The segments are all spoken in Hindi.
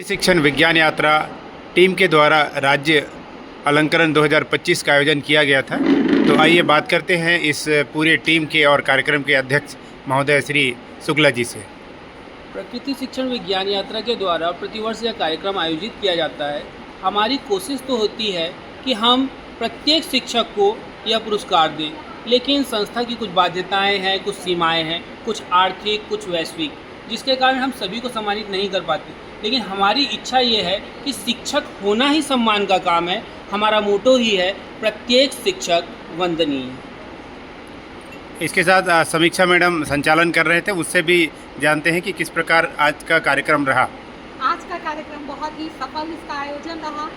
शिक्षण विज्ञान यात्रा टीम के द्वारा राज्य अलंकरण 2025 का आयोजन किया गया था। तो आइए बात करते हैं इस पूरे टीम के और कार्यक्रम के अध्यक्ष महोदय श्री शुक्ला जी से। प्रकृति शिक्षण विज्ञान यात्रा के द्वारा प्रतिवर्ष यह कार्यक्रम आयोजित किया जाता है। हमारी कोशिश तो होती है कि हम प्रत्येक शिक्षक को यह पुरस्कार दें, लेकिन संस्था की कुछ बाध्यताएं हैं, कुछ सीमाएं हैं, कुछ आर्थिक, कुछ वैश्विक, जिसके कारण हम सभी को सम्मानित नहीं कर पाते। लेकिन हमारी इच्छा ये है कि शिक्षक होना ही सम्मान का काम है। हमारा मोटो ही है प्रत्येक शिक्षक वंदनीय। इसके साथ समीक्षा मैडम संचालन कर रहे थे, उससे भी जानते हैं कि किस प्रकार आज का कार्यक्रम रहा। आज का कार्यक्रम बहुत ही सफल इसका आयोजन रहा।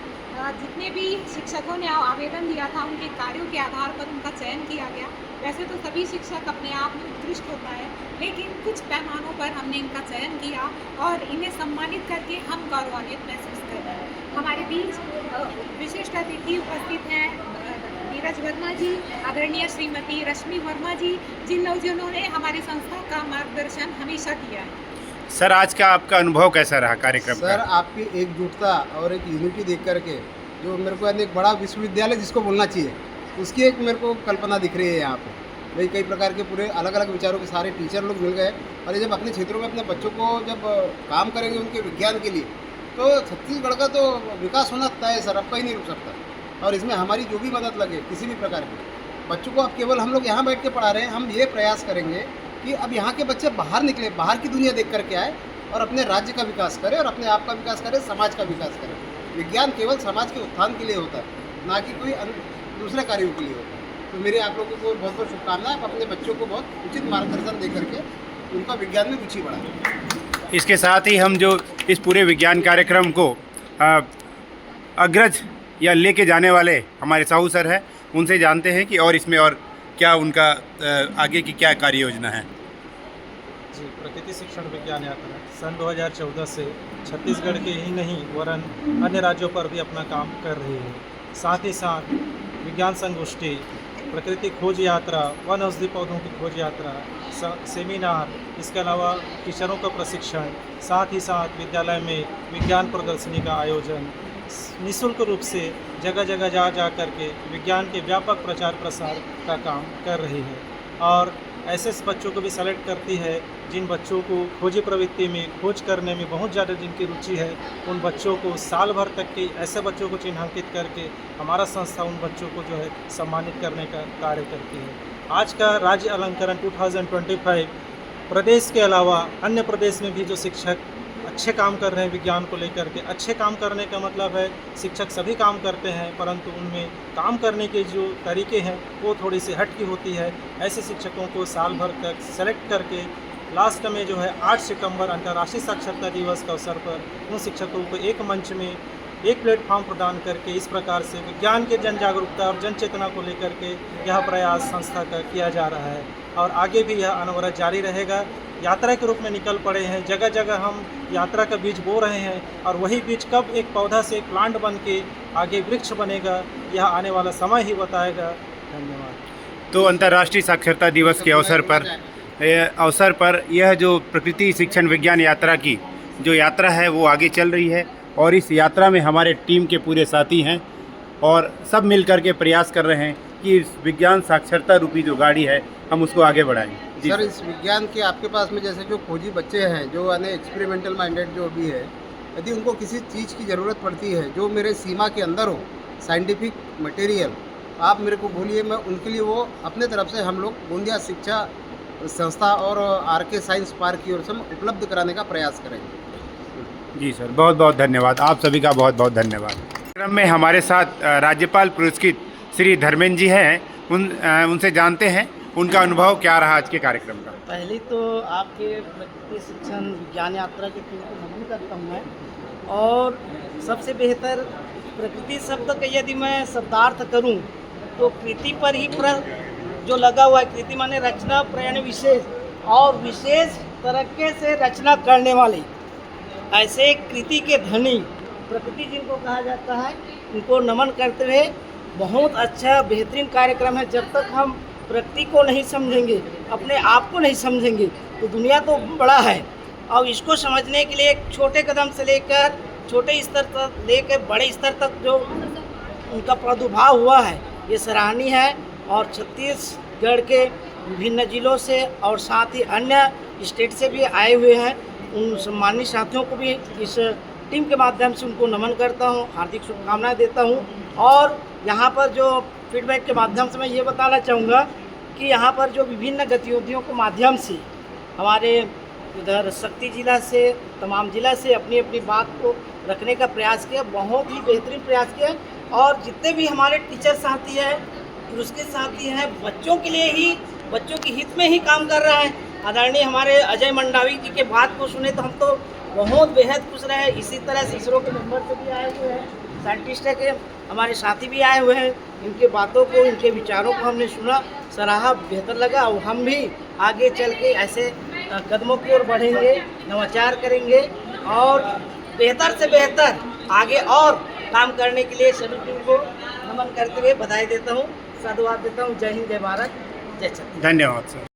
जितने भी शिक्षकों ने आवेदन दिया था उनके कार्यों के आधार पर उनका चयन किया गया। वैसे तो सभी शिक्षक अपने आप में उत्कृष्ट होता है, लेकिन कुछ पैमानों पर हमने इनका चयन किया और इन्हें सम्मानित करके हम गौरवान्वित महसूस कर रहे हैं। हमारे बीच विशिष्ट अतिथि उपस्थित हैं नीरज वर्मा जी, आदरणीय श्रीमती रश्मि वर्मा जी, जिन्होंने ने हमारी संस्था का मार्गदर्शन हमेशा किया है। सर, आज का आपका अनुभव कैसा रहा कार्यक्रम सर, का? आपकी एकजुटता और एक यूनिटी देख करके जो मेरे को एक बड़ा विश्वविद्यालय जिसको बोलना चाहिए, उसकी एक मेरे को कल्पना दिख रही है यहाँ पे। भाई कई प्रकार के पूरे अलग अलग विचारों के सारे टीचर लोग मिल गए और जब अपने क्षेत्रों में अपने बच्चों को जब काम करेंगे उनके विज्ञान के लिए, तो छत्तीसगढ़ का तो विकास होना तय है सर, अब कहीं नहीं रुक सकता। और इसमें हमारी जो भी मदद लगे किसी भी प्रकार की, बच्चों को अब केवल हम लोग यहाँ बैठ के पढ़ा रहे हैं, हम ये प्रयास करेंगे कि अब यहाँ के बच्चे बाहर निकले, बाहर की दुनिया देख करके आए और अपने राज्य का विकास करें और अपने आप का विकास करें, समाज का विकास करें। विज्ञान केवल समाज के उत्थान के लिए होता है, ना कि कोई दूसरे कार्यों के लिए होता है। तो मेरे आप लोगों को बहुत बहुत शुभकामनाएं। आप अपने बच्चों को बहुत उचित मार्गदर्शन दे करके उनका विज्ञान में रुचि बढ़ाएं। इसके साथ ही हम जो इस पूरे विज्ञान कार्यक्रम को अग्रज या लेके जाने वाले हमारे साहू सर हैं, उनसे जानते हैं कि और इसमें और क्या उनका आगे की क्या कार्य योजना है। जी, प्रकृति शिक्षण विज्ञान यात्रा सन 2014 से छत्तीसगढ़ के ही नहीं वरन अन्य राज्यों पर भी अपना काम कर रही है। साथ ही साथ विज्ञान संगोष्ठी, प्रकृति खोज यात्रा, वन औषधि पौधों की खोज यात्रा, सेमिनार, इसके अलावा टीचरों का प्रशिक्षण, साथ ही साथ विद्यालय में विज्ञान प्रदर्शनी का आयोजन निःशुल्क रूप से जगह जगह जा कर के विज्ञान के व्यापक प्रचार प्रसार का काम कर रही है। और ऐसे बच्चों को भी सेलेक्ट करती है जिन बच्चों को खोजी प्रवृत्ति में, खोज करने में बहुत ज़्यादा जिनकी रुचि है, उन बच्चों को साल भर तक के ऐसे बच्चों को चिन्हांकित करके हमारा संस्था उन बच्चों को जो है सम्मानित करने का कार्य करती है। आज का राज्य अलंकरण 2025 प्रदेश के अलावा अन्य प्रदेश में भी जो शिक्षक अच्छे काम कर रहे हैं विज्ञान को लेकर के, अच्छे काम करने का मतलब है शिक्षक सभी काम करते हैं, परंतु उनमें काम करने के जो तरीके हैं वो थोड़ी सी हटकी होती है। ऐसे शिक्षकों को साल भर तक सेलेक्ट करके लास्ट में जो है 8 सितंबर अंतर्राष्ट्रीय साक्षरता दिवस के अवसर पर उन शिक्षकों को एक मंच में एक प्लेटफॉर्म प्रदान करके इस प्रकार से विज्ञान के जन जागरूकता और जन चेतना को लेकर के यह प्रयास संस्था का किया जा रहा है और आगे भी यह अनवरत जारी रहेगा। यात्रा के रूप में निकल पड़े हैं, जगह जगह हम यात्रा का बीज बो रहे हैं और वही बीज कब एक पौधा से एक प्लांट बन के आगे वृक्ष बनेगा, यह आने वाला समय ही बताएगा। धन्यवाद। तो अंतर्राष्ट्रीय साक्षरता दिवस के अवसर पर यह जो प्रकृति शिक्षण विज्ञान यात्रा की जो यात्रा है वो आगे चल रही है और इस यात्रा में हमारे टीम के पूरे साथी हैं और सब मिल कर के प्रयास कर रहे हैं कि इस विज्ञान साक्षरता रूपी जो गाड़ी है हम उसको आगे बढ़ाएं। सर, इस विज्ञान के आपके पास में जैसे जो खोजी बच्चे हैं, जो यानी एक्सपेरिमेंटल माइंडेड जो भी है, यदि उनको किसी चीज़ की ज़रूरत पड़ती है जो मेरे सीमा के अंदर हो, साइंटिफिक मटेरियल, आप मेरे को बोलिए, मैं उनके लिए वो अपने तरफ से हम लोग गोंदिया शिक्षा संस्था और RK साइंस पार्क की ओर से उपलब्ध कराने का प्रयास करेंगे। जी सर, बहुत बहुत धन्यवाद। आप सभी का बहुत बहुत धन्यवाद। कार्यक्रम में हमारे साथ राज्यपाल पुरस्कृत श्री धर्मेंद्र जी हैं, उनसे जानते हैं उनका अनुभव क्या रहा आज के कार्यक्रम का। पहले तो आपके प्रकृति शिक्षण विज्ञान यात्रा के टीम को नमन करता हूँ मैं। और सबसे बेहतर प्रकृति शब्द का यदि मैं शब्दार्थ करूँ तो कृति पर ही जो लगा हुआ है, कृति माने रचना, प्रयण, विशेष और विशेष तरीके से रचना करने वाले, ऐसे कृति के धनी प्रकृति जिनको कहा जाता है, उनको नमन करते हुए बहुत अच्छा बेहतरीन कार्यक्रम है। जब तक हम प्रकृति को नहीं समझेंगे, अपने आप को नहीं समझेंगे, तो दुनिया तो बड़ा है और इसको समझने के लिए एक छोटे कदम से लेकर छोटे स्तर तक लेकर बड़े स्तर तक जो उनका प्रादुर्भाव हुआ है ये सराहनीय है। और छत्तीसगढ़ के विभिन्न जिलों से और साथ ही अन्य स्टेट से भी आए हुए हैं उन सम्मानित साथियों को भी इस टीम के माध्यम से उनको नमन करता हूँ, हार्दिक शुभकामनाएं देता हूँ। और यहाँ पर जो फीडबैक के माध्यम से मैं ये बताना चाहूँगा कि यहाँ पर जो विभिन्न गतिविधियों के माध्यम से हमारे इधर शक्ति जिला से तमाम जिला से अपनी अपनी बात को रखने का प्रयास किया, बहुत ही बेहतरीन प्रयास किया। और जितने भी हमारे टीचर साथी हैं, पुरस्कृत साथी हैं, बच्चों के लिए ही, बच्चों के हित में ही काम कर रहे हैं। आदरणीय हमारे अजय मंडावी जी के बात को सुने तो हम तो बहुत बेहद खुश रहे। इसी तरह से इसरो के मेंबर से भी आए हुए हैं, साइंटिस्ट के हमारे साथी भी आए हुए हैं। इनके बातों को, इनके विचारों को हमने सुना, सराहा, बेहतर लगा। और हम भी आगे चल के ऐसे कदमों की ओर बढ़ेंगे, नवाचार करेंगे और बेहतर से बेहतर आगे और काम करने के लिए सभी टीम को नमन करते हुए बधाई देता हूँ, साधुवाद देता हूँ। जय हिंद, जय भारत, जय छत्तीसगढ़। धन्यवाद सर।